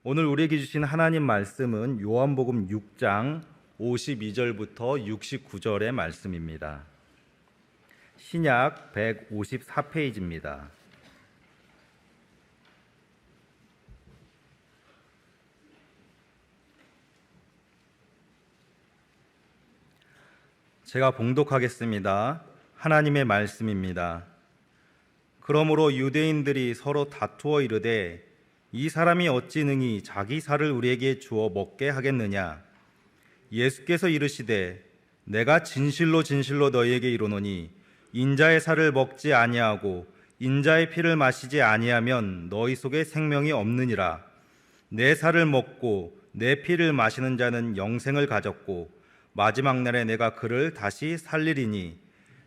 오늘 우리에게 주신 하나님 말씀은 요한복음 6장 52절부터 69절의 말씀입니다. 신약 154페이지입니다. 제가 봉독하겠습니다. 하나님의 말씀입니다. 그러므로 유대인들이 서로 다투어 이르되 이 사람이 어찌 능히 자기 살을 우리에게 주어 먹게 하겠느냐. 예수께서 이르시되 내가 진실로 진실로 너희에게 이르노니 인자의 살을 먹지 아니하고 인자의 피를 마시지 아니하면 너희 속에 생명이 없느니라. 내 살을 먹고 내 피를 마시는 자는 영생을 가졌고 마지막 날에 내가 그를 다시 살리리니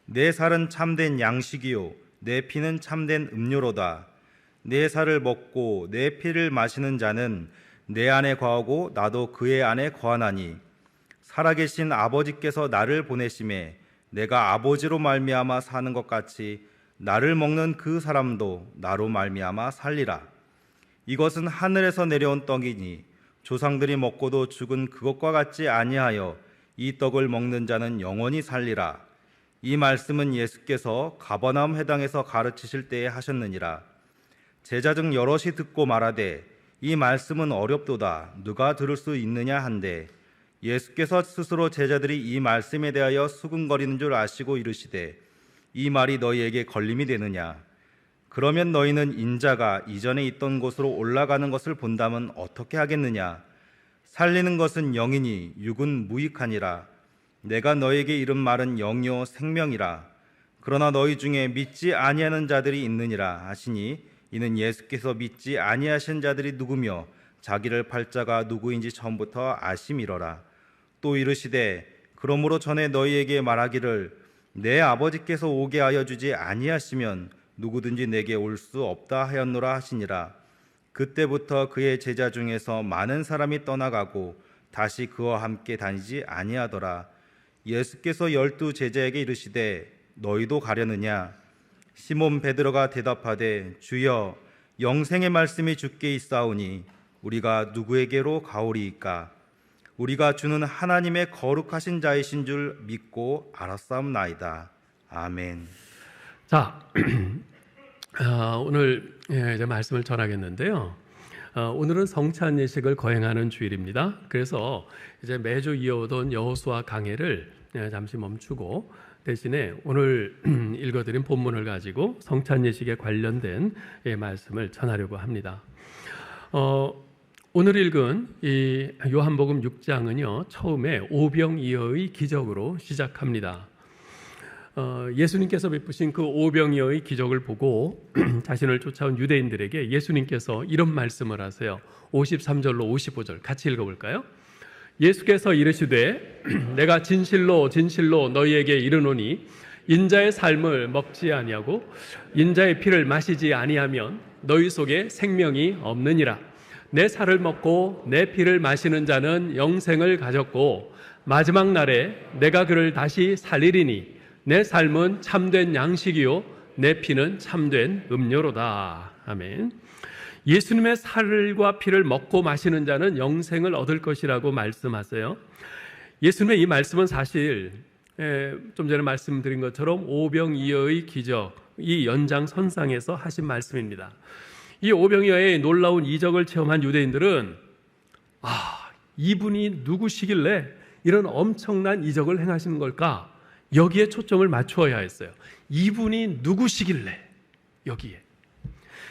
내 살은 참된 양식이요 내 피는 참된 음료로다. 내 살을 먹고 내 피를 마시는 자는 내 안에 거하고 나도 그의 안에 거하나니 살아계신 아버지께서 나를 보내심에 내가 아버지로 말미암아 사는 것 같이 나를 먹는 그 사람도 나로 말미암아 살리라. 이것은 하늘에서 내려온 떡이니 조상들이 먹고도 죽은 그것과 같지 아니하여 이 떡을 먹는 자는 영원히 살리라. 이 말씀은 예수께서 가버나움 회당에서 가르치실 때에 하셨느니라. 제자 중 여럿이 듣고 말하되 이 말씀은 어렵도다. 누가 들을 수 있느냐 한데 예수께서 스스로 제자들이 이 말씀에 대하여 수군거리는 줄 아시고 이르시되 이 말이 너희에게 걸림이 되느냐. 그러면 너희는 인자가 이전에 있던 곳으로 올라가는 것을 본다면 어떻게 하겠느냐. 살리는 것은 영이니 육은 무익하니라. 내가 너희에게 이른 말은 영이요 생명이라. 그러나 너희 중에 믿지 아니하는 자들이 있느니라 하시니 이는 예수께서 믿지 아니하신 자들이 누구며 자기를 팔 자가 누구인지 처음부터 아심이로라. 또 이르시되 그러므로 전에 너희에게 말하기를 내 아버지께서 오게 하여 주지 아니하시면 누구든지 내게 올 수 없다 하였노라 하시니라. 그때부터 그의 제자 중에서 많은 사람이 떠나가고 다시 그와 함께 다니지 아니하더라. 예수께서 12 제자에게 이르시되 너희도 가려느냐. 시몬 베드로가 대답하되 주여 영생의 말씀이 주께 있사오니 우리가 누구에게로 가오리이까. 우리가 주는 하나님의 거룩하신 자이신 줄 믿고 알았사옵나이다. 아멘. 자, 오늘 이제 말씀을 전하겠는데요. 오늘은 성찬 예식을 거행하는 주일입니다. 그래서 이제 매주 이어오던 여호수아 강해를 잠시 멈추고 대신에 오늘 읽어드린 본문을 가지고 성찬 예식에 관련된 말씀을 전하려고 합니다. 오늘 읽은 이 요한복음 6장은요 처음에 오병이어의 기적으로 시작합니다. 예수님께서 베푸신 그 오병이어의 기적을 보고 자신을 쫓아온 유대인들에게 예수님께서 이런 말씀을 하세요. 53절로 55절 같이 읽어볼까요? 예수께서 이르시되 내가 진실로 진실로 너희에게 이르노니 인자의 삶을 먹지 아니하고 인자의 피를 마시지 아니하면 너희 속에 생명이 없느니라. 내 살을 먹고 내 피를 마시는 자는 영생을 가졌고 마지막 날에 내가 그를 다시 살리리니 내 삶은 참된 양식이요 내 피는 참된 음료로다. 아멘. 예수님의 살과 피를 먹고 마시는 자는 영생을 얻을 것이라고 말씀하세요. 예수님의 이 말씀은 사실 좀 전에 말씀드린 것처럼 오병이어의 기적, 이 연장선상에서 하신 말씀입니다. 이 오병이어의 놀라운 이적을 체험한 유대인들은 이분이 누구시길래 이런 엄청난 이적을 행하시는 걸까? 여기에 초점을 맞추어야 했어요. 이분이 누구시길래 여기에.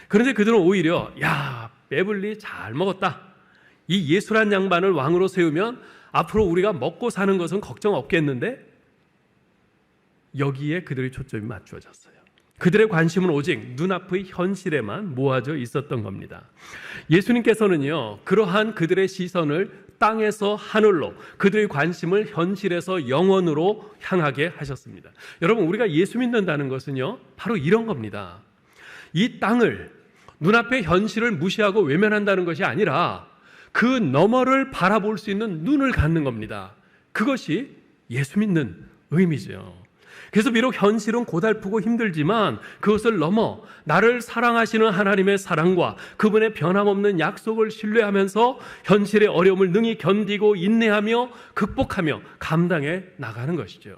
그런데 그들은 오히려 배불리 잘 먹었다. 이 예수란 양반을 왕으로 세우면 앞으로 우리가 먹고 사는 것은 걱정 없겠는데 여기에 그들의 초점이 맞추어졌어요. 그들의 관심은 오직 눈앞의 현실에만 모아져 있었던 겁니다. 예수님께서는요 그러한 그들의 시선을 땅에서 하늘로, 그들의 관심을 현실에서 영원으로 향하게 하셨습니다. 여러분, 우리가 예수 믿는다는 것은요 바로 이런 겁니다. 이 땅을, 눈앞의 현실을 무시하고 외면한다는 것이 아니라 그 너머를 바라볼 수 있는 눈을 갖는 겁니다. 그것이 예수 믿는 의미죠. 그래서 비록 현실은 고달프고 힘들지만 그것을 넘어 나를 사랑하시는 하나님의 사랑과 그분의 변함없는 약속을 신뢰하면서 현실의 어려움을 능히 견디고 인내하며 극복하며 감당해 나가는 것이죠.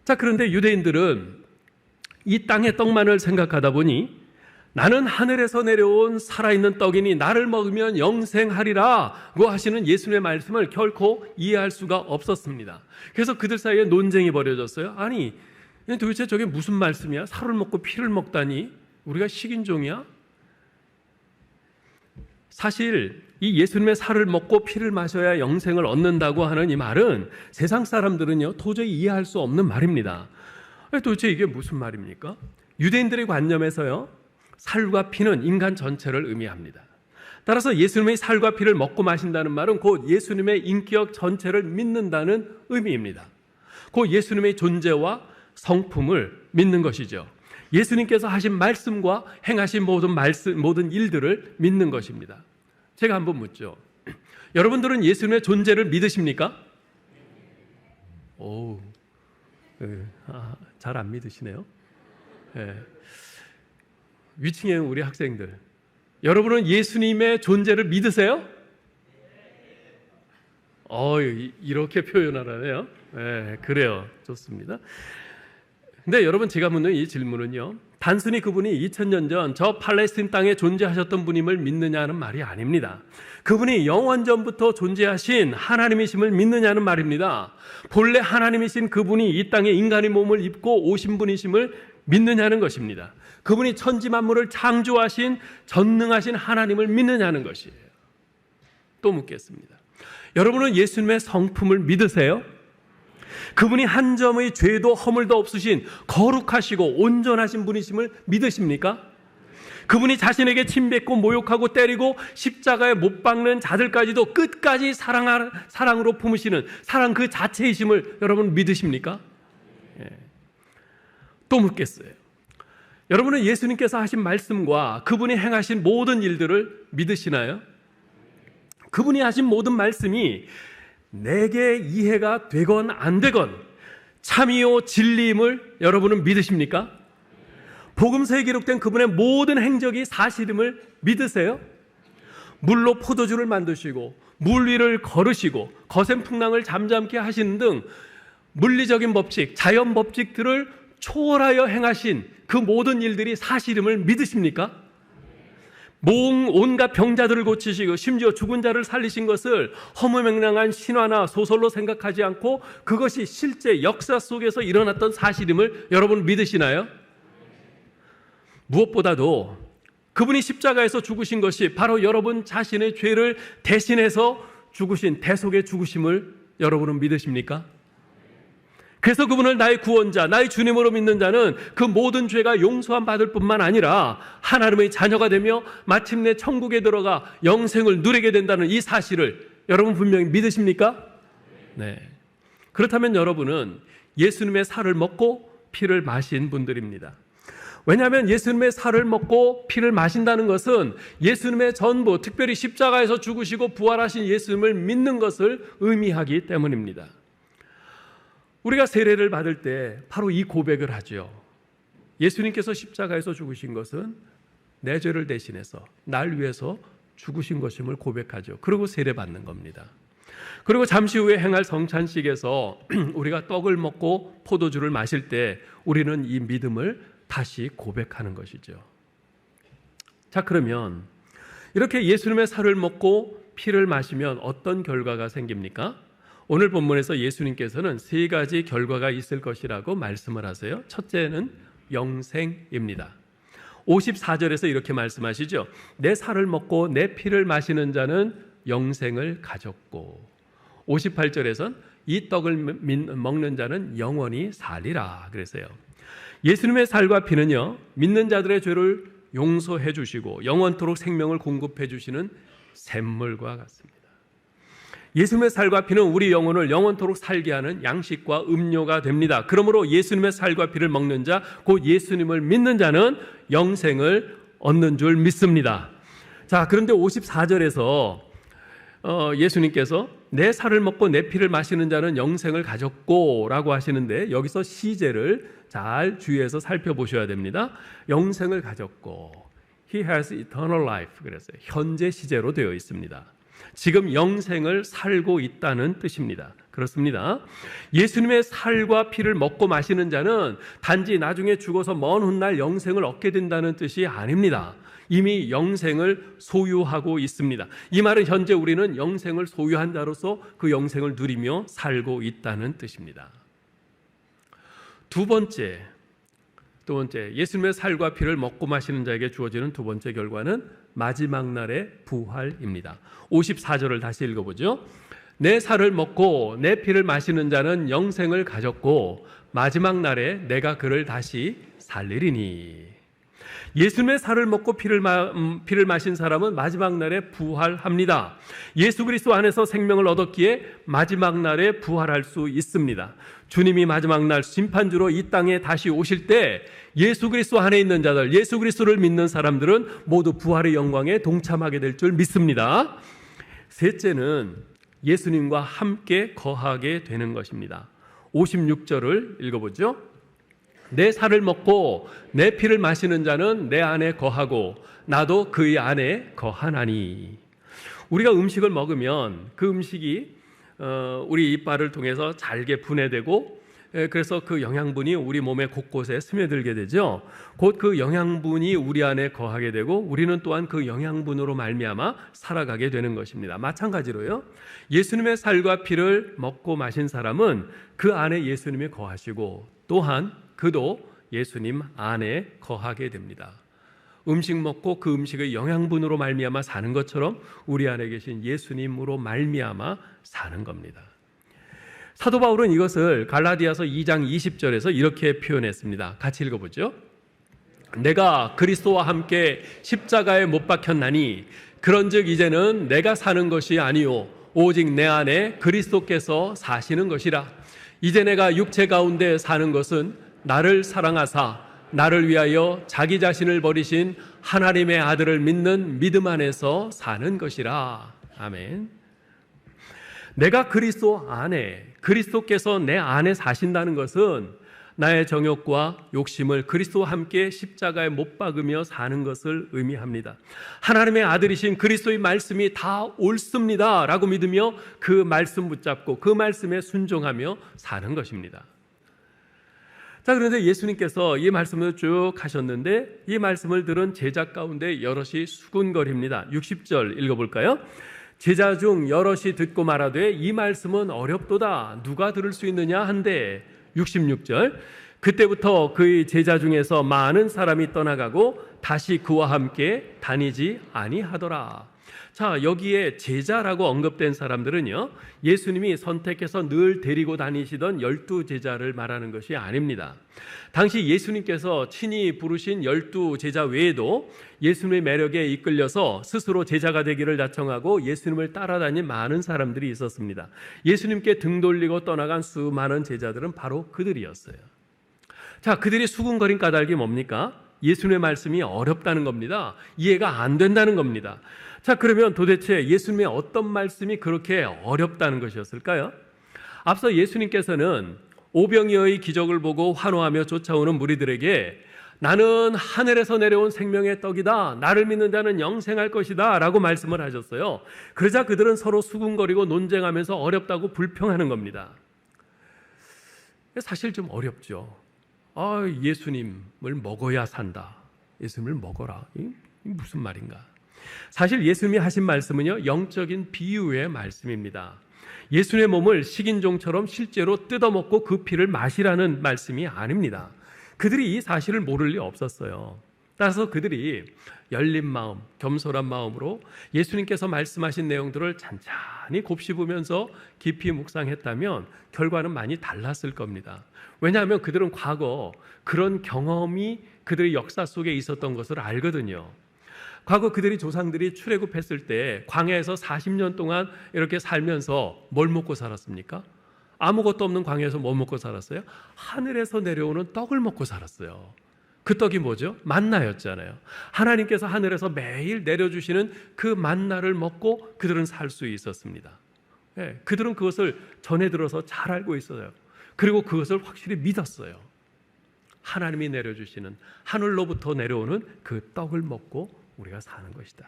자, 그런데 유대인들은 이 땅의 떡만을 생각하다 보니 나는 하늘에서 내려온 살아있는 떡이니 나를 먹으면 영생하리라고 하시는 예수님의 말씀을 결코 이해할 수가 없었습니다. 그래서 그들 사이에 논쟁이 벌어졌어요. 아니, 도대체 저게 무슨 말씀이야? 살을 먹고 피를 먹다니 우리가 식인종이야? 사실 이 예수님의 살을 먹고 피를 마셔야 영생을 얻는다고 하는 이 말은 세상 사람들은요 도저히 이해할 수 없는 말입니다. 도대체 이게 무슨 말입니까? 유대인들의 관념에서요 살과 피는 인간 전체를 의미합니다. 따라서 예수님의 살과 피를 먹고 마신다는 말은 곧 예수님의 인격 전체를 믿는다는 의미입니다. 곧 예수님의 존재와 성품을 믿는 것이죠. 예수님께서 하신 말씀과 행하신 모든 일들을 믿는 것입니다. 제가 한번 묻죠. 여러분들은 예수님의 존재를 믿으십니까? 잘 안 믿으시네요. 네. 위층에 있는 우리 학생들, 여러분은 예수님의 존재를 믿으세요? 이렇게 표현하라네요. 네, 그래요. 좋습니다. 근데 여러분, 제가 묻는 이 질문은요, 단순히 그분이 2000년 전 저 팔레스틴 땅에 존재하셨던 분임을 믿느냐는 말이 아닙니다. 그분이 영원전부터 존재하신 하나님이심을 믿느냐는 말입니다. 본래 하나님이신 그분이 이 땅에 인간의 몸을 입고 오신 분이심을 믿느냐는 것입니다. 그분이 천지 만물을 창조하신 전능하신 하나님을 믿느냐는 것이에요. 또 묻겠습니다. 여러분은 예수님의 성품을 믿으세요? 그분이 한 점의 죄도 허물도 없으신 거룩하시고 온전하신 분이심을 믿으십니까? 그분이 자신에게 침뱉고 모욕하고 때리고 십자가에 못 박는 자들까지도 끝까지 사랑으로 품으시는 사랑 그 자체이심을 여러분 믿으십니까? 또 묻겠어요. 여러분은 예수님께서 하신 말씀과 그분이 행하신 모든 일들을 믿으시나요? 그분이 하신 모든 말씀이 내게 이해가 되건 안 되건 참이요 진리임을 여러분은 믿으십니까? 복음서에 기록된 그분의 모든 행적이 사실임을 믿으세요? 물로 포도주를 만드시고 물 위를 걸으시고 거센 풍랑을 잠잠케 하시는 등 물리적인 법칙, 자연 법칙들을 초월하여 행하신 그 모든 일들이 사실임을 믿으십니까? 온갖 병자들을 고치시고 심지어 죽은 자를 살리신 것을 허무맹랑한 신화나 소설로 생각하지 않고 그것이 실제 역사 속에서 일어났던 사실임을 여러분 믿으시나요? 무엇보다도 그분이 십자가에서 죽으신 것이 바로 여러분 자신의 죄를 대신해서 죽으신 대속의 죽으심을 여러분은 믿으십니까? 그래서 그분을 나의 구원자, 나의 주님으로 믿는 자는 그 모든 죄가 용서함 받을 뿐만 아니라 하나님의 자녀가 되며 마침내 천국에 들어가 영생을 누리게 된다는 이 사실을 여러분 분명히 믿으십니까? 네. 그렇다면 여러분은 예수님의 살을 먹고 피를 마신 분들입니다. 왜냐하면 예수님의 살을 먹고 피를 마신다는 것은 예수님의 전부, 특별히 십자가에서 죽으시고 부활하신 예수님을 믿는 것을 의미하기 때문입니다. 우리가 세례를 받을 때 바로 이 고백을 하죠. 예수님께서 십자가에서 죽으신 것은 내 죄를 대신해서 날 위해서 죽으신 것임을 고백하죠. 그리고 세례 받는 겁니다. 그리고 잠시 후에 행할 성찬식에서 우리가 떡을 먹고 포도주를 마실 때 우리는 이 믿음을 다시 고백하는 것이죠. 자, 그러면 이렇게 예수님의 살을 먹고 피를 마시면 어떤 결과가 생깁니까? 오늘 본문에서 예수님께서는 세 가지 결과가 있을 것이라고 말씀을 하세요. 첫째는 영생입니다. 54절에서 이렇게 말씀하시죠. 내 살을 먹고 내 피를 마시는 자는 영생을 가졌고, 58절에선 이 떡을 먹는 자는 영원히 살리라 그랬어요. 예수님의 살과 피는요, 믿는 자들의 죄를 용서해 주시고 영원토록 생명을 공급해 주시는 샘물과 같습니다. 예수님의 살과 피는 우리 영혼을 영원토록 살게 하는 양식과 음료가 됩니다. 그러므로 예수님의 살과 피를 먹는 자, 곧 예수님을 믿는 자는 영생을 얻는 줄 믿습니다. 자, 그런데 54절에서 예수님께서 내 살을 먹고 내 피를 마시는 자는 영생을 가졌고 라고 하시는데, 여기서 시제를 잘 주의해서 살펴보셔야 됩니다. 영생을 가졌고, He has eternal life. 그래서 현재 시제로 되어 있습니다. 지금 영생을 살고 있다는 뜻입니다. 그렇습니다. 예수님의 살과 피를 먹고 마시는 자는 단지 나중에 죽어서 먼 훗날 영생을 얻게 된다는 뜻이 아닙니다. 이미 영생을 소유하고 있습니다. 이 말은 현재 우리는 영생을 소유한 자로서 그 영생을 누리며 살고 있다는 뜻입니다. 두 번째, 예수님의 살과 피를 먹고 마시는 자에게 주어지는 두 번째 결과는 마지막 날의 부활입니다. 54절을 다시 읽어보죠. 내 살을 먹고 내 피를 마시는 자는 영생을 가졌고 마지막 날에 내가 그를 다시 살리리니. 예수님의 살을 먹고 피를 마신 사람은 마지막 날에 부활합니다. 예수 그리스도 안에서 생명을 얻었기에 마지막 날에 부활할 수 있습니다. 주님이 마지막 날 심판주로 이 땅에 다시 오실 때 예수 그리스도 안에 있는 자들, 예수 그리스도를 믿는 사람들은 모두 부활의 영광에 동참하게 될 줄 믿습니다. 셋째는 예수님과 함께 거하게 되는 것입니다. 56절을 읽어보죠. 내 살을 먹고 내 피를 마시는 자는 내 안에 거하고 나도 그의 안에 거하나니. 우리가 음식을 먹으면 그 음식이 우리 이빨을 통해서 잘게 분해되고, 그래서 그 영양분이 우리 몸의 곳곳에 스며들게 되죠. 곧 그 영양분이 우리 안에 거하게 되고 우리는 또한 그 영양분으로 말미암아 살아가게 되는 것입니다. 마찬가지로요, 예수님의 살과 피를 먹고 마신 사람은 그 안에 예수님이 거하시고 또한 그도 예수님 안에 거하게 됩니다. 음식 먹고 그 음식의 영양분으로 말미암아 사는 것처럼 우리 안에 계신 예수님으로 말미암아 사는 겁니다. 사도 바울은 이것을 갈라디아서 2장 20절에서 이렇게 표현했습니다. 같이 읽어보죠. 내가 그리스도와 함께 십자가에 못 박혔나니 그런즉 이제는 내가 사는 것이 아니요 오직 내 안에 그리스도께서 사시는 것이라. 이제 내가 육체 가운데 사는 것은 나를 사랑하사 나를 위하여 자기 자신을 버리신 하나님의 아들을 믿는 믿음 안에서 사는 것이라. 아멘. 내가 그리스도 안에, 그리스도께서 내 안에 사신다는 것은 나의 정욕과 욕심을 그리스도와 함께 십자가에 못 박으며 사는 것을 의미합니다. 하나님의 아들이신 그리스도의 말씀이 다 옳습니다 라고 믿으며 그 말씀 붙잡고 그 말씀에 순종하며 사는 것입니다. 자, 그런데 예수님께서 이 말씀을 쭉 하셨는데 이 말씀을 들은 제자 가운데 여럿이 수군거립니다. 60절 읽어볼까요? 제자 중 여럿이 듣고 말하되 이 말씀은 어렵도다 누가 들을 수 있느냐 한데. 66절 그때부터 그의 제자 중에서 많은 사람이 떠나가고 다시 그와 함께 다니지 아니하더라. 자, 여기에 제자라고 언급된 사람들은요, 예수님이 선택해서 늘 데리고 다니시던 12제자를 말하는 것이 아닙니다. 당시 예수님께서 친히 부르신 12제자 외에도 예수님의 매력에 이끌려서 스스로 제자가 되기를 자청하고 예수님을 따라다닌 많은 사람들이 있었습니다. 예수님께 등 돌리고 떠나간 수많은 제자들은 바로 그들이었어요. 자, 그들이 수군거린 까닭이 뭡니까? 예수님의 말씀이 어렵다는 겁니다. 이해가 안 된다는 겁니다. 자, 그러면 도대체 예수님의 어떤 말씀이 그렇게 어렵다는 것이었을까요? 앞서 예수님께서는 오병이어의 기적을 보고 환호하며 쫓아오는 무리들에게 나는 하늘에서 내려온 생명의 떡이다, 나를 믿는 자는 영생할 것이다 라고 말씀을 하셨어요. 그러자 그들은 서로 수군거리고 논쟁하면서 어렵다고 불평하는 겁니다. 사실 좀 어렵죠. 예수님을 먹어야 산다, 예수님을 먹어라, 이 무슨 말인가? 사실 예수님이 하신 말씀은요, 영적인 비유의 말씀입니다. 예수님의 몸을 식인종처럼 실제로 뜯어먹고 그 피를 마시라는 말씀이 아닙니다. 그들이 이 사실을 모를 리 없었어요. 따라서 그들이 열린 마음, 겸손한 마음으로 예수님께서 말씀하신 내용들을 찬찬히 곱씹으면서 깊이 묵상했다면 결과는 많이 달랐을 겁니다. 왜냐하면 그들은 과거 그런 경험이 그들의 역사 속에 있었던 것을 알거든요. 과거 그들이 조상들이 출애굽했을 때 광야에서 40년 동안 이렇게 살면서 뭘 먹고 살았습니까? 아무것도 없는 광야에서 뭐 먹고 살았어요? 하늘에서 내려오는 떡을 먹고 살았어요. 그 떡이 뭐죠? 만나였잖아요. 하나님께서 하늘에서 매일 내려주시는 그 만나를 먹고 그들은 살 수 있었습니다. 예, 그들은 그것을 전해 들어서 잘 알고 있어요. 그리고 그것을 확실히 믿었어요. 하나님이 내려주시는, 하늘로부터 내려오는 그 떡을 먹고 우리가 사는 것이다.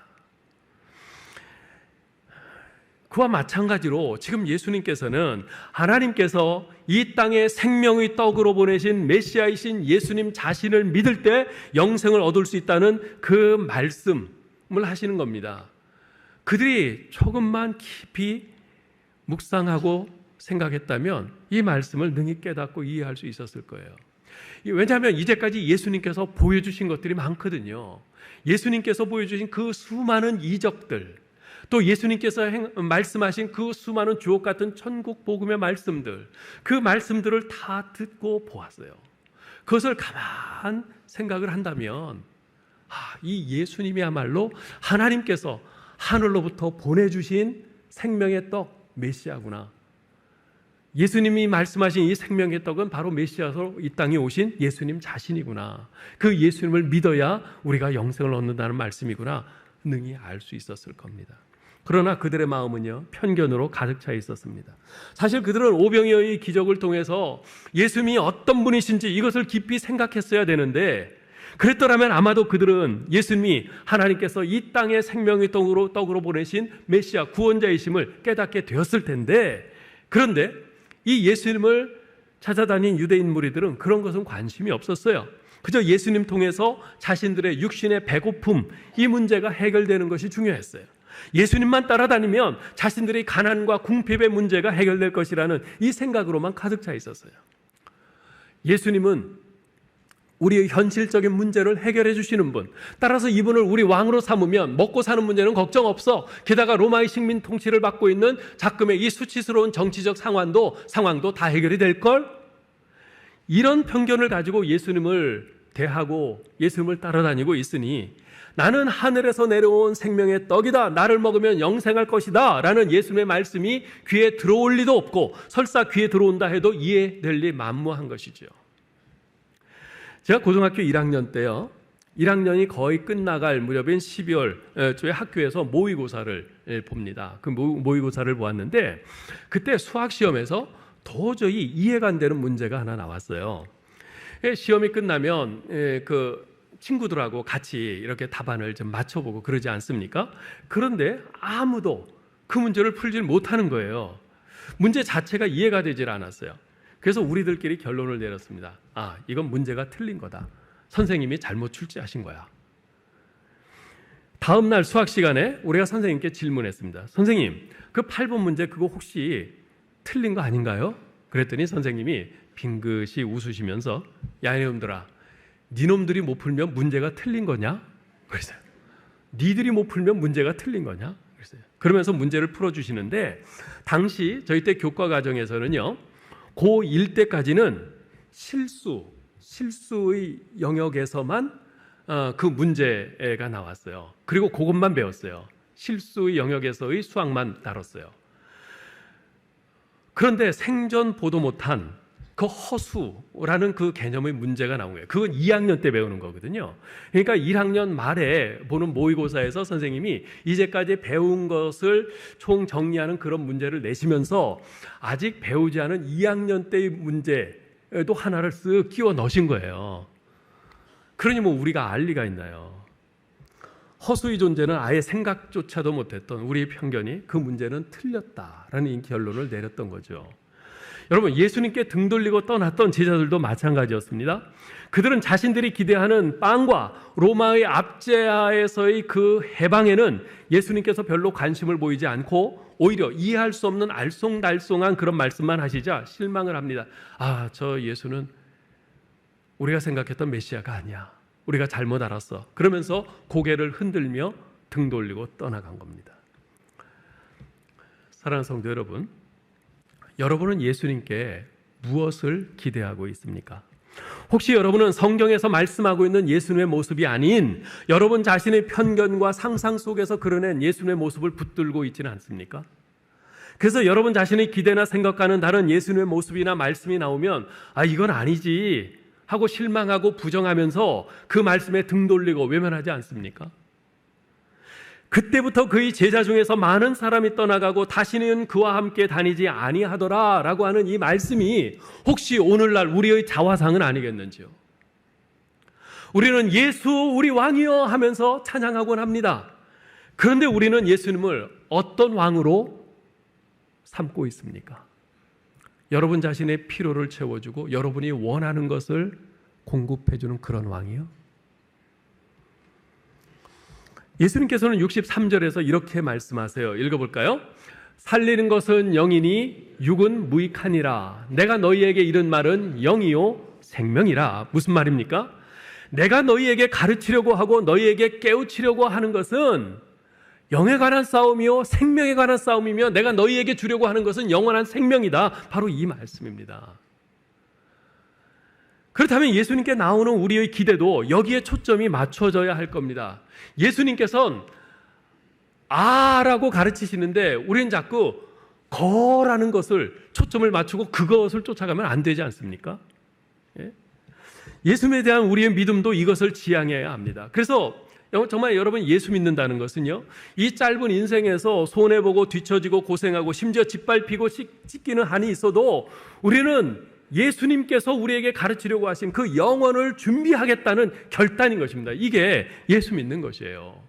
그와 마찬가지로 지금 예수님께서는 하나님께서 이 땅에 생명의 떡으로 보내신 메시아이신 예수님 자신을 믿을 때 영생을 얻을 수 있다는 그 말씀을 하시는 겁니다. 그들이 조금만 깊이 묵상하고 생각했다면 이 말씀을 능히 깨닫고 이해할 수 있었을 거예요. 왜냐하면 이제까지 예수님께서 보여주신 것들이 많거든요. 예수님께서 보여주신 그 수많은 이적들, 또 예수님께서 말씀하신 그 수많은 주옥 같은 천국 복음의 말씀들, 그 말씀들을 다 듣고 보았어요. 그것을 가만 생각을 한다면 이 예수님이야말로 하나님께서 하늘로부터 보내주신 생명의 떡 메시아구나. 예수님이 말씀하신 이 생명의 떡은 바로 메시아로 이 땅에 오신 예수님 자신이구나. 그 예수님을 믿어야 우리가 영생을 얻는다는 말씀이구나. 능히 알 수 있었을 겁니다. 그러나 그들의 마음은요, 편견으로 가득 차 있었습니다. 사실 그들은 오병이어의 기적을 통해서 예수님이 어떤 분이신지 이것을 깊이 생각했어야 되는데, 그랬더라면 아마도 그들은 예수님이 하나님께서 이 땅에 생명의 떡으로 보내신 메시아 구원자이심을 깨닫게 되었을 텐데, 그런데 이 예수님을 찾아다닌 유대인 무리들은 그런 것은 관심이 없었어요. 그저 예수님 통해서 자신들의 육신의 배고픔, 이 문제가 해결되는 것이 중요했어요. 예수님만 따라다니면 자신들의 가난과 궁핍의 문제가 해결될 것이라는 이 생각으로만 가득 차 있었어요. 예수님은 우리의 현실적인 문제를 해결해 주시는 분, 따라서 이분을 우리 왕으로 삼으면 먹고 사는 문제는 걱정 없어. 게다가 로마의 식민 통치를 받고 있는 작금의 이 수치스러운 정치적 상황도 다 해결이 될걸? 이런 편견을 가지고 예수님을 대하고 예수님을 따라다니고 있으니 나는 하늘에서 내려온 생명의 떡이다. 나를 먹으면 영생할 것이다. 라는 예수님의 말씀이 귀에 들어올 리도 없고 설사 귀에 들어온다 해도 이해될 리 만무한 것이죠. 제가 고등학교 1학년 때요, 1학년이 거의 끝나갈 무렵인 12월 초에 학교에서 모의고사를 봅니다. 그 모의고사를 보았는데 그때 수학시험에서 도저히 이해가 안 되는 문제가 하나 나왔어요. 시험이 끝나면 그 친구들하고 같이 이렇게 답안을 좀 맞춰보고 그러지 않습니까? 그런데 아무도 그 문제를 풀지 못하는 거예요. 문제 자체가 이해가 되질 않았어요. 그래서 우리들끼리 결론을 내렸습니다. 이건 문제가 틀린 거다. 선생님이 잘못 출제하신 거야. 다음 날 수학 시간에 우리가 선생님께 질문했습니다. 선생님, 그 8번 문제 그거 혹시 틀린 거 아닌가요? 그랬더니 선생님이 빙긋이 웃으시면서 야 이놈들아, 니놈들이 못 풀면 문제가 틀린 거냐? 그랬어요. 니들이 못 풀면 문제가 틀린 거냐? 그랬어요. 그러면서 문제를 풀어주시는데 당시 저희 때 교과 과정에서는요, 고1 때까지는 실수의 영역에서만 그 문제가 나왔어요. 그리고 그것만 배웠어요. 실수의 영역에서의 수학만 다뤘어요. 그런데 생전 보도 못한 그 허수라는 그 개념의 문제가 나온 거예요. 그건 2학년 때 배우는 거거든요. 그러니까 1학년 말에 보는 모의고사에서 선생님이 이제까지 배운 것을 총 정리하는 그런 문제를 내시면서 아직 배우지 않은 2학년 때의 문제도 하나를 쓱 끼워 넣으신 거예요. 그러니 뭐 우리가 알 리가 있나요? 허수의 존재는 아예 생각조차도 못했던 우리의 편견이 그 문제는 틀렸다라는 결론을 내렸던 거죠. 여러분, 예수님께 등 돌리고 떠났던 제자들도 마찬가지였습니다. 그들은 자신들이 기대하는 빵과 로마의 압제하에서의 그 해방에는 예수님께서 별로 관심을 보이지 않고 오히려 이해할 수 없는 알쏭달쏭한 그런 말씀만 하시자 실망을 합니다. 저 예수는 우리가 생각했던 메시아가 아니야. 우리가 잘못 알았어. 그러면서 고개를 흔들며 등 돌리고 떠나간 겁니다. 사랑하는 성도 여러분, 여러분은 예수님께 무엇을 기대하고 있습니까? 혹시 여러분은 성경에서 말씀하고 있는 예수님의 모습이 아닌 여러분 자신의 편견과 상상 속에서 그려낸 예수님의 모습을 붙들고 있지는 않습니까? 그래서 여러분 자신의 기대나 생각과는 다른 예수님의 모습이나 말씀이 나오면 이건 아니지 하고 실망하고 부정하면서 그 말씀에 등 돌리고 외면하지 않습니까? 그때부터 그의 제자 중에서 많은 사람이 떠나가고 다시는 그와 함께 다니지 아니하더라 라고 하는 이 말씀이 혹시 오늘날 우리의 자화상은 아니겠는지요? 우리는 예수 우리 왕이여 하면서 찬양하곤 합니다. 그런데 우리는 예수님을 어떤 왕으로 삼고 있습니까? 여러분 자신의 필요를 채워주고 여러분이 원하는 것을 공급해주는 그런 왕이요? 예수님께서는 63절에서 이렇게 말씀하세요. 읽어볼까요? 살리는 것은 영이니 육은 무익하니라. 내가 너희에게 이른 말은 영이요 생명이라. 무슨 말입니까? 내가 너희에게 가르치려고 하고 너희에게 깨우치려고 하는 것은 영에 관한 싸움이요 생명에 관한 싸움이며 내가 너희에게 주려고 하는 것은 영원한 생명이다. 바로 이 말씀입니다. 그렇다면 예수님께 나오는 우리의 기대도 여기에 초점이 맞춰져야 할 겁니다. 예수님께서는 아라고 가르치시는데 우리는 자꾸 거라는 것을 초점을 맞추고 그것을 쫓아가면 안 되지 않습니까? 예? 예수님에 대한 우리의 믿음도 이것을 지향해야 합니다. 그래서 정말 여러분 예수 믿는다는 것은요, 이 짧은 인생에서 손해보고 뒤처지고 고생하고 심지어 짓밟히고 찢기는 한이 있어도 우리는 예수님께서 우리에게 가르치려고 하신 그 영혼을 준비하겠다는 결단인 것입니다. 이게 예수 믿는 것이에요.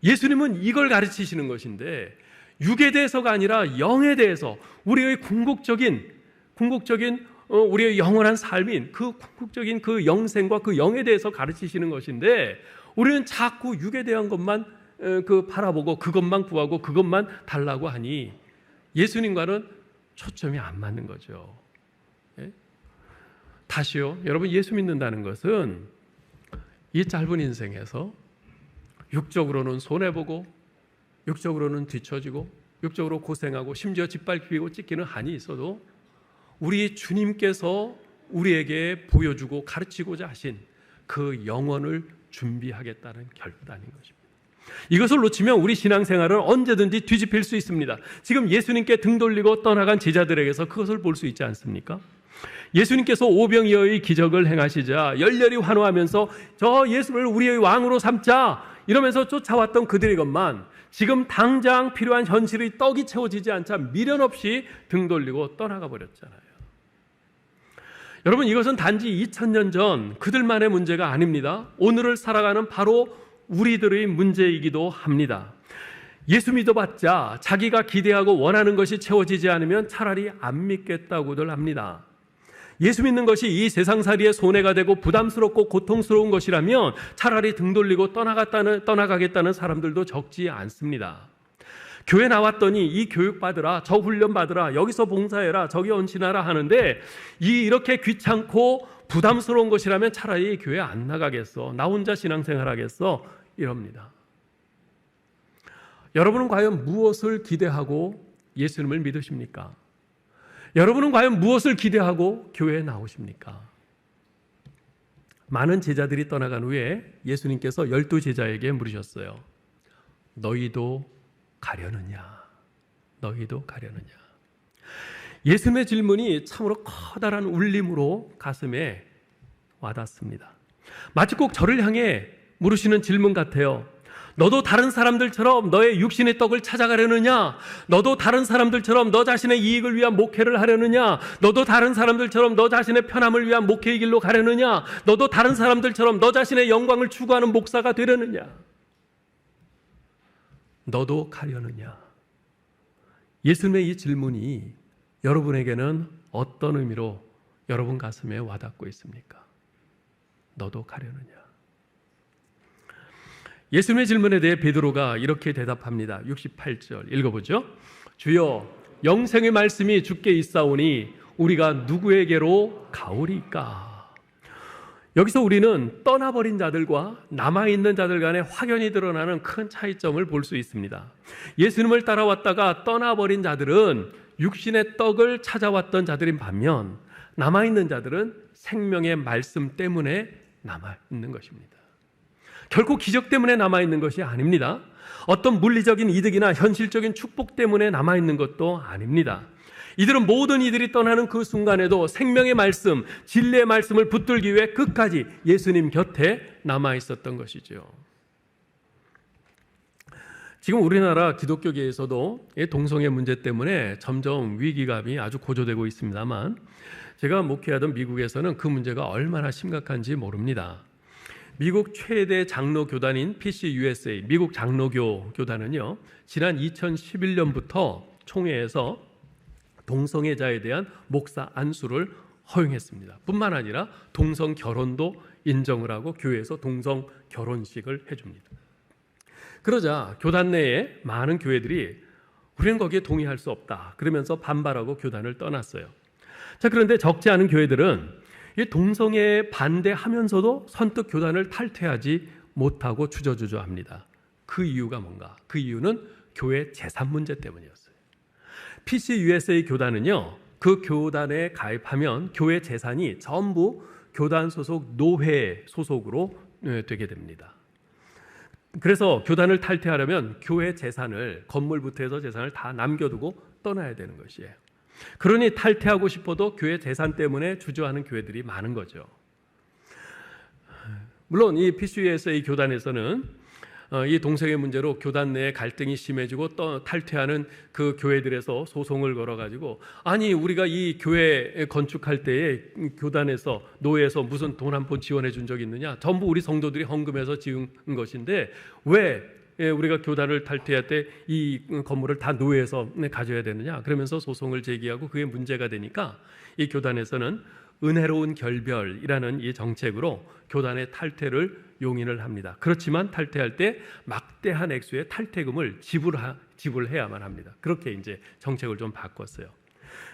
예수님은 이걸 가르치시는 것인데 육에 대해서가 아니라 영에 대해서 우리의 궁극적인 우리의 영원한 삶인 그 궁극적인 그 영생과 그 영에 대해서 가르치시는 것인데 우리는 자꾸 육에 대한 것만 바라보고 그것만 구하고 그것만 달라고 하니 예수님과는 초점이 안 맞는 거죠. 예? 다시요. 여러분 예수 믿는다는 것은 이 짧은 인생에서 육적으로는 손해보고 육적으로는 뒤처지고 육적으로 고생하고 심지어 짓밟히고 찢기는 한이 있어도 우리 주님께서 우리에게 보여주고 가르치고자 하신 그 영혼을 준비하겠다는 결단인 것입니다. 이것을 놓치면 우리 신앙생활은 언제든지 뒤집힐 수 있습니다. 지금 예수님께 등 돌리고 떠나간 제자들에게서 그것을 볼 수 있지 않습니까? 예수님께서 오병이어의 기적을 행하시자 열렬히 환호하면서 저 예수를 우리의 왕으로 삼자 이러면서 쫓아왔던 그들의 것만 지금 당장 필요한 현실의 떡이 채워지지 않자 미련 없이 등 돌리고 떠나가 버렸잖아요. 여러분 이것은 단지 2000년 전 그들만의 문제가 아닙니다. 오늘을 살아가는 바로 우리들의 문제이기도 합니다. 예수 믿어봤자 자기가 기대하고 원하는 것이 채워지지 않으면 차라리 안 믿겠다고들 합니다. 예수 믿는 것이 이 세상살이에 손해가 되고 부담스럽고 고통스러운 것이라면 차라리 등 돌리고 떠나가겠다는 사람들도 적지 않습니다. 교회 나왔더니 이 교육 받으라, 저 훈련 받으라, 여기서 봉사해라, 저기 헌신하라 하는데 이렇게 귀찮고 부담스러운 것이라면 차라리 교회 안 나가겠어, 나 혼자 신앙생활 하겠어 이럽니다. 여러분은 과연 무엇을 기대하고 예수님을 믿으십니까? 여러분은 과연 무엇을 기대하고 교회에 나오십니까? 많은 제자들이 떠나간 후에 예수님께서 12제자에게 물으셨어요. 너희도 가려느냐? 너희도 가려느냐? 예수님의 질문이 참으로 커다란 울림으로 가슴에 와닿습니다. 마치 꼭 저를 향해 물으시는 질문 같아요. 너도 다른 사람들처럼 너의 육신의 떡을 찾아가려느냐? 너도 다른 사람들처럼 너 자신의 이익을 위한 목회를 하려느냐? 너도 다른 사람들처럼 너 자신의 편함을 위한 목회의 길로 가려느냐? 너도 다른 사람들처럼 너 자신의 영광을 추구하는 목사가 되려느냐? 너도 가려느냐? 예수님의 이 질문이 여러분에게는 어떤 의미로 여러분 가슴에 와닿고 있습니까? 너도 가려느냐? 예수님의 질문에 대해 베드로가 이렇게 대답합니다. 68절 읽어보죠. 주여, 영생의 말씀이 주께 있사오니 우리가 누구에게로 가오리까? 여기서 우리는 떠나버린 자들과 남아있는 자들 간에 확연히 드러나는 큰 차이점을 볼 수 있습니다. 예수님을 따라왔다가 떠나버린 자들은 육신의 떡을 찾아왔던 자들인 반면 남아있는 자들은 생명의 말씀 때문에 남아있는 것입니다. 결코 기적 때문에 남아있는 것이 아닙니다. 어떤 물리적인 이득이나 현실적인 축복 때문에 남아있는 것도 아닙니다. 이들은 모든 이들이 떠나는 그 순간에도 생명의 말씀, 진리의 말씀을 붙들기 위해 끝까지 예수님 곁에 남아 있었던 것이죠. 지금 우리나라 기독교계에서도 동성애 문제 때문에 점점 위기감이 아주 고조되고 있습니다만, 제가 목회하던 미국에서는 그 문제가 얼마나 심각한지 모릅니다. 미국 최대 장로 교단인 PCUSA, 미국 장로교 교단은요, 지난 2011년부터 총회에서 동성애자에 대한 목사 안수를 허용했습니다. 뿐만 아니라 동성 결혼도 인정을 하고 교회에서 동성 결혼식을 해줍니다. 그러자 교단 내에 많은 교회들이 우리는 거기에 동의할 수 없다 그러면서 반발하고 교단을 떠났어요. 자, 그런데 적지 않은 교회들은 이 동성애에 반대하면서도 선뜻 교단을 탈퇴하지 못하고 주저주저합니다. 그 이유가 뭔가? 그 이유는 교회 재산 문제 때문이었어요. PCUSA 교단은요, 그 교단에 가입하면 교회 재산이 전부 교단 소속 노회 소속으로 되게 됩니다. 그래서 교단을 탈퇴하려면 교회 재산을, 건물부터 해서 재산을 다 남겨두고 떠나야 되는 것이에요. 그러니 탈퇴하고 싶어도 교회 재산 때문에 주저하는 교회들이 많은 거죠. 물론 이 PCUSA 교단에서는 이 동성애 문제로 교단 내에 갈등이 심해지고 또 탈퇴하는 그 교회들에서 소송을 걸어가지고, 아니 우리가 이 교회 건축할 때에 교단에서 노회에서 무슨 돈 한 푼 지원해 준 적 있느냐, 전부 우리 성도들이 헌금해서 지은 것인데 왜 우리가 교단을 탈퇴할 때 이 건물을 다 노회에서 가져야 되느냐, 그러면서 소송을 제기하고 그게 문제가 되니까 이 교단에서는 은혜로운 결별이라는 이 정책으로 교단의 탈퇴를 용인을 합니다. 그렇지만 탈퇴할 때 막대한 액수의 탈퇴금을 지불해야만 합니다. 그렇게 이제 정책을 좀 바꿨어요.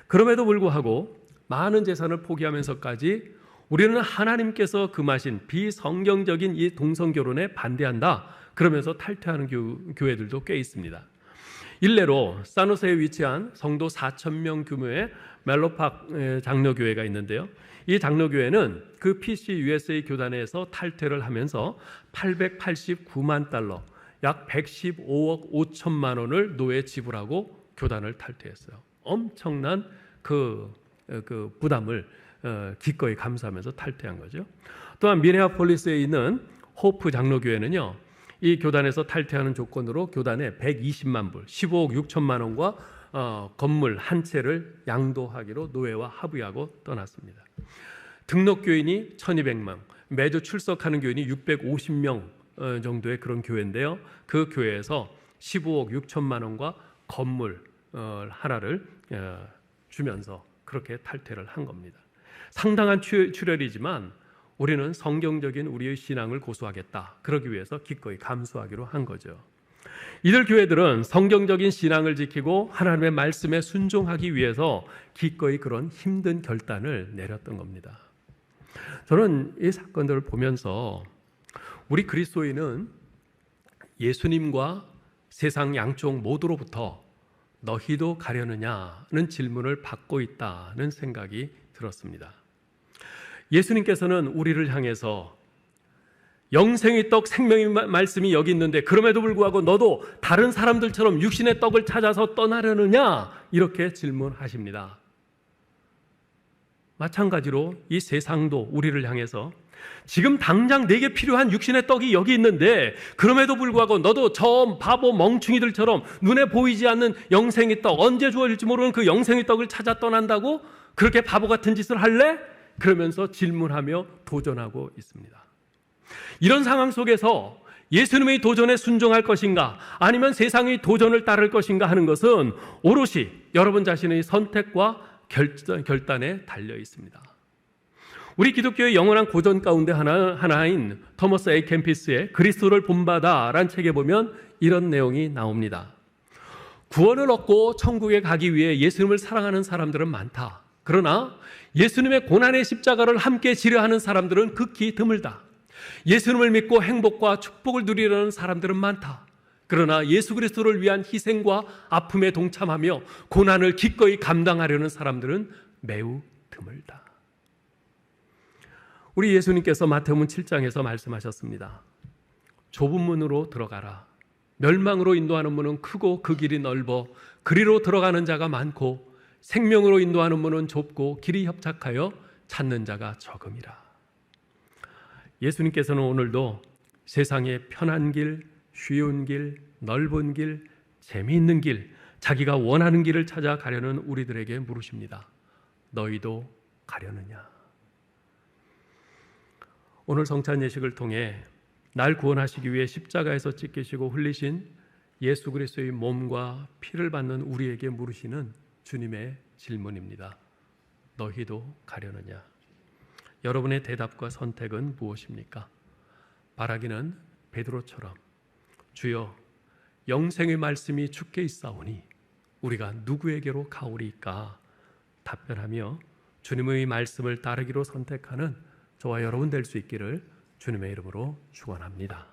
그럼에도 불구하고 많은 재산을 포기하면서까지 우리는 하나님께서 금하신 비성경적인 이 동성 결혼에 반대한다 그러면서 탈퇴하는 교회들도 꽤 있습니다. 일례로 산호세에 위치한 성도 4,000명 규모의 멜로팍 장로교회가 있는데요. 이 장로교회는 그 PCUSA 교단에서 탈퇴를 하면서 889만 달러, 약 115억 5천만 원을 노예에 지불하고 교단을 탈퇴했어요. 엄청난 그 부담을 기꺼이 감수하면서 탈퇴한 거죠. 또한 미네아폴리스에 있는 호프 장로교회는요, 이 교단에서 탈퇴하는 조건으로 교단에 120만 불, 15억 6천만 원과 건물 한 채를 양도하기로 노예와 합의하고 떠났습니다. 등록 교인이 1200명, 매주 출석하는 교인이 650명 정도의 그런 교회인데요. 그 교회에서 15억 6천만 원과 건물 하나를 주면서 그렇게 탈퇴를 한 겁니다. 상당한 출혈이지만 우리는 성경적인 우리의 신앙을 고수하겠다, 그러기 위해서 기꺼이 감수하기로 한 거죠. 이들 교회들은 성경적인 신앙을 지키고 하나님의 말씀에 순종하기 위해서 기꺼이 그런 힘든 결단을 내렸던 겁니다. 저는 이 사건들을 보면서 우리 그리스도인은 예수님과 세상 양쪽 모두로부터 너희도 가려느냐는 질문을 받고 있다는 생각이 들었습니다. 예수님께서는 우리를 향해서 영생의 떡, 생명의 말씀이 여기 있는데 그럼에도 불구하고 너도 다른 사람들처럼 육신의 떡을 찾아서 떠나려느냐, 이렇게 질문하십니다. 마찬가지로 이 세상도 우리를 향해서 지금 당장 내게 필요한 육신의 떡이 여기 있는데 그럼에도 불구하고 너도 저 바보 멍충이들처럼 눈에 보이지 않는 영생의 떡, 언제 주어질지 모르는 그 영생의 떡을 찾아 떠난다고 그렇게 바보 같은 짓을 할래? 그러면서 질문하며 도전하고 있습니다. 이런 상황 속에서 예수님의 도전에 순종할 것인가, 아니면 세상의 도전을 따를 것인가 하는 것은 오롯이 여러분 자신의 선택과 결단에 달려 있습니다. 우리 기독교의 영원한 고전 가운데 하나인 토머스 A. 캠피스의 그리스도를 본받아라는 책에 보면 이런 내용이 나옵니다. 구원을 얻고 천국에 가기 위해 예수님을 사랑하는 사람들은 많다. 그러나 예수님의 고난의 십자가를 함께 지려하는 사람들은 극히 드물다. 예수님을 믿고 행복과 축복을 누리려는 사람들은 많다. 그러나 예수 그리스도를 위한 희생과 아픔에 동참하며 고난을 기꺼이 감당하려는 사람들은 매우 드물다. 우리 예수님께서 마태복음 7장에서 말씀하셨습니다. 좁은 문으로 들어가라. 멸망으로 인도하는 문은 크고 그 길이 넓어 그리로 들어가는 자가 많고 생명으로 인도하는 문은 좁고 길이 협착하여 찾는 자가 적음이라. 예수님께서는 오늘도 세상의 편한 길, 쉬운 길, 넓은 길, 재미있는 길, 자기가 원하는 길을 찾아가려는 우리들에게 물으십니다. 너희도 가려느냐? 오늘 성찬 예식을 통해 날 구원하시기 위해 십자가에서 찢기시고 흘리신 예수 그리스도의 몸과 피를 받는 우리에게 물으시는 주님의 질문입니다. 너희도 가려느냐? 여러분의 대답과 선택은 무엇입니까? 바라기는 베드로처럼 주여 영생의 말씀이 주께 있사오니 우리가 누구에게로 가오리까? 답변하며 주님의 말씀을 따르기로 선택하는 저와 여러분 될 수 있기를 주님의 이름으로 축원합니다.